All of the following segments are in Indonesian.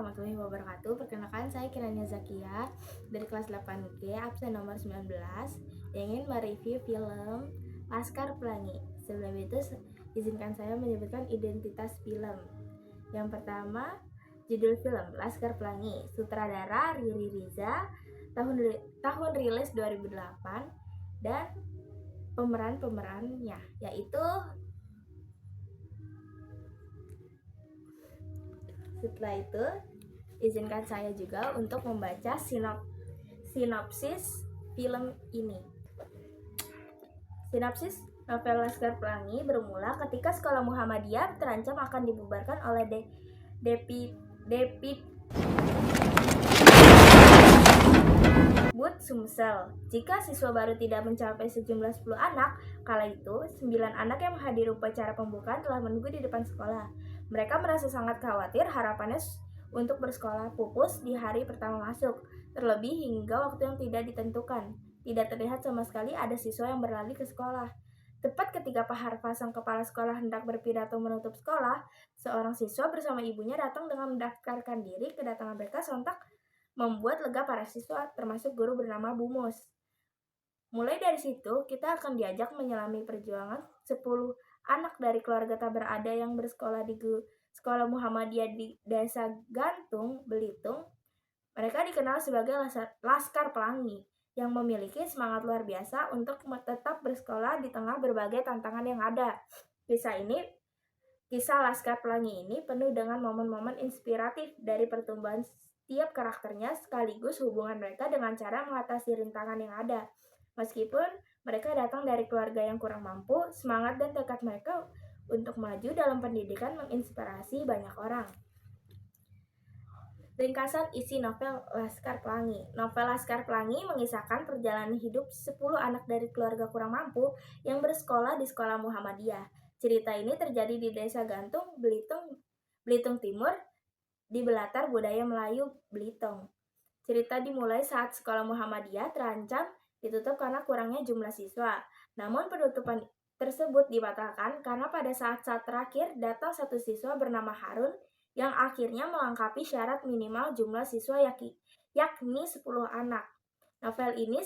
warahmatullahi wabarakatuh. Perkenalkan, saya Kirania Zakia dari kelas 8G, absen nomor 19, yang ingin mereview film Laskar Pelangi. Sebelum itu, izinkan saya menyebutkan identitas film. Yang pertama, judul film Laskar Pelangi, sutradara Riri Riza, tahun rilis 2008, dan pemerannya yaitu setelah itu izinkan saya juga untuk membaca sinopsis film ini. Sinopsis novel Laskar Pelangi bermula ketika sekolah Muhammadiyah terancam akan dibubarkan oleh Bud Sumsel. Jika siswa baru tidak mencapai sejumlah 10 anak, kala itu 9 anak yang menghadiri upacara pembukaan telah menunggu di depan sekolah. Mereka merasa sangat khawatir harapannya untuk bersekolah pupus di hari pertama masuk, terlebih hingga waktu yang tidak ditentukan. Tidak terlihat sama sekali ada siswa yang berlari ke sekolah. Tepat ketika Pak Harfa, sang kepala sekolah, hendak berpidato menutup sekolah, seorang siswa bersama ibunya datang dengan mendaftarkan diri. Kedatangan mereka sontak membuat lega para siswa, termasuk guru bernama Bu Mus. Mulai dari situ, kita akan diajak menyelami perjuangan 10 anak dari keluarga tak berada yang bersekolah di sekolah Muhammadiyah di Desa Gantung, Belitung. Mereka dikenal sebagai Laskar Pelangi yang memiliki semangat luar biasa untuk tetap bersekolah di tengah berbagai tantangan yang ada. Kisah Laskar Pelangi ini penuh dengan momen-momen inspiratif dari pertumbuhan setiap karakternya sekaligus hubungan mereka dengan cara mengatasi rintangan yang ada. Meskipun mereka datang dari keluarga yang kurang mampu, semangat dan tekad mereka untuk maju dalam pendidikan menginspirasi banyak orang. Ringkasan isi novel Laskar Pelangi. Novel Laskar Pelangi mengisahkan perjalanan hidup 10 anak dari keluarga kurang mampu yang bersekolah di sekolah Muhammadiyah. Cerita ini terjadi di Desa Gantung, Belitung Timur, di belatar budaya Melayu Belitung. Cerita dimulai saat sekolah Muhammadiyah terancam ditutup karena kurangnya jumlah siswa. Namun penutupan tersebut dibatalkan karena pada saat-saat terakhir datang satu siswa bernama Harun yang akhirnya melengkapi syarat minimal jumlah siswa yakni 10 anak. Novel ini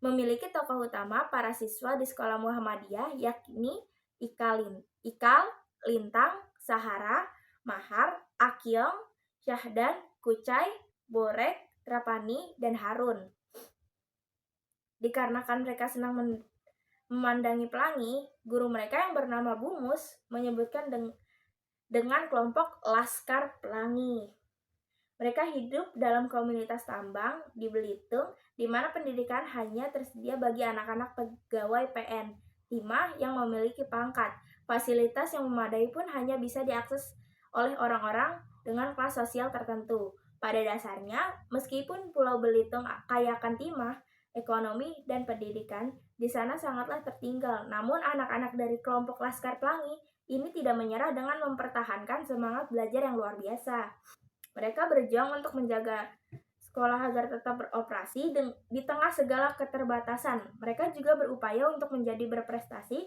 memiliki tokoh utama para siswa di sekolah Muhammadiyah yakni Ikal, Lintang, Sahara, Mahar, Akyong, Syahdan, Kucai, Borek, Trapani, dan Harun. Dikarenakan mereka senang memandangi pelangi, guru mereka yang bernama Bu Mus menyebutkan dengan kelompok Laskar Pelangi. Mereka hidup dalam komunitas tambang di Belitung, di mana pendidikan hanya tersedia bagi anak-anak pegawai PN timah yang memiliki pangkat. Fasilitas yang memadai pun hanya bisa diakses oleh orang-orang dengan kelas sosial tertentu. Pada dasarnya, meskipun Pulau Belitung kaya akan timah, ekonomi, dan pendidikan, di sana sangatlah tertinggal. Namun anak-anak dari kelompok Laskar Pelangi ini tidak menyerah dengan mempertahankan semangat belajar yang luar biasa. Mereka berjuang untuk menjaga sekolah agar tetap beroperasi di tengah segala keterbatasan. Mereka juga berupaya untuk menjadi berprestasi,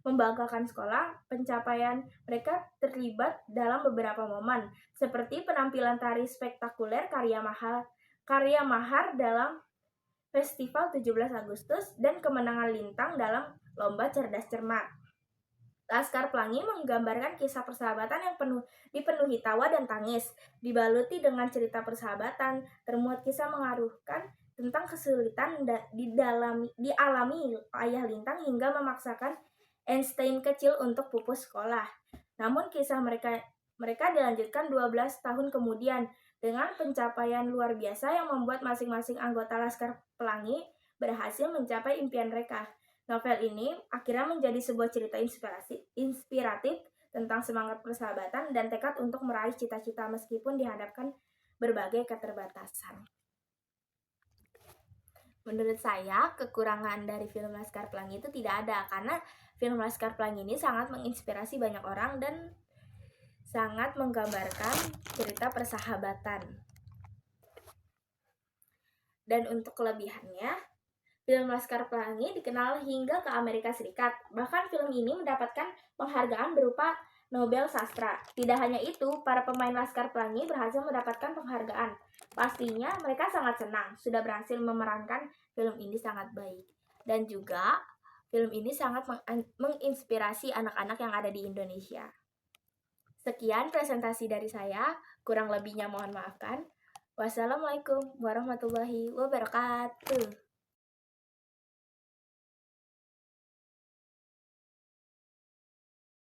membanggakan sekolah. Pencapaian mereka terlibat dalam beberapa momen, seperti penampilan tari spektakuler karya Mahar dalam Festival 17 Agustus dan kemenangan Lintang dalam Lomba Cerdas Cermat. Laskar Pelangi menggambarkan kisah persahabatan yang dipenuhi tawa dan tangis, dibaluti dengan cerita persahabatan, termuat kisah mengharukan tentang kesulitan dialami ayah Lintang hingga memaksakan Einstein kecil untuk pupus sekolah. Namun kisah mereka dilanjutkan 12 tahun kemudian dengan pencapaian luar biasa yang membuat masing-masing anggota Laskar Pelangi berhasil mencapai impian mereka. Novel ini akhirnya menjadi sebuah cerita inspiratif tentang semangat persahabatan dan tekad untuk meraih cita-cita meskipun dihadapkan berbagai keterbatasan. Menurut saya, kekurangan dari film Laskar Pelangi itu tidak ada, karena film Laskar Pelangi ini sangat menginspirasi banyak orang dan sangat menggambarkan cerita persahabatan. Dan untuk kelebihannya, film Laskar Pelangi dikenal hingga ke Amerika Serikat. Bahkan film ini mendapatkan penghargaan berupa Nobel Sastra. Tidak hanya itu, para pemain Laskar Pelangi berhasil mendapatkan penghargaan. Pastinya mereka sangat senang sudah berhasil memerankan film ini sangat baik. Dan juga film ini sangat menginspirasi anak-anak yang ada di Indonesia. Sekian presentasi dari saya, kurang lebihnya mohon maafkan. Wassalamualaikum warahmatullahi wabarakatuh.